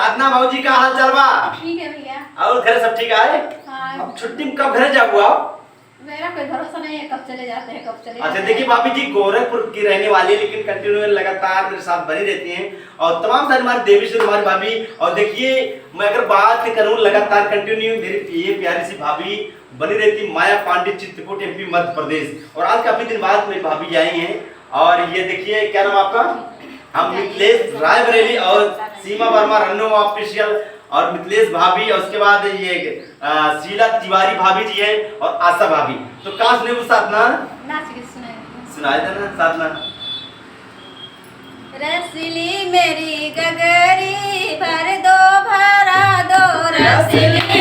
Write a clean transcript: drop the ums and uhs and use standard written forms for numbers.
साधना भाजी का हाल चाल बा? ठीक है भैया। और घर सब ठीक है? हाँ। अब छुट्टी में कब घर जाओ आप? मेरा कोई भरोसा नहीं है कब चले जाते हैं कब चले अच्छा जाते देखिए हैं। भाभी जी गोरखपुर की रहने वाली है लेकिन कंटिन्यू लगातार मेरे साथ बनी रहती हैं और तमाम सारी हमारी देवी से हमारी भाभी। और देखिए मैं अगर बात करूं लगातार कंटिन्यू मेरी ये प्यारी सी भाभी बनी रहती माया पांडे चित्रकूट एमपी मध्य प्रदेश। और आज काफी दिन बाद मेरी भाभी आई हैं और ये देखिए क्या नाम आपका? हम मिथिलेश रायबरेली और सीमा वर्मा रन्नो ऑफिशियल और मिथिलेश भाभी और उसके बाद ये शीला तिवारी भाभी जी हैं और आशा भाभी। तो कहाँ सुने वो साधना? नाच के सुनाए देना साधना। रसीली मेरी गगरी भर दो भरा दो रसीली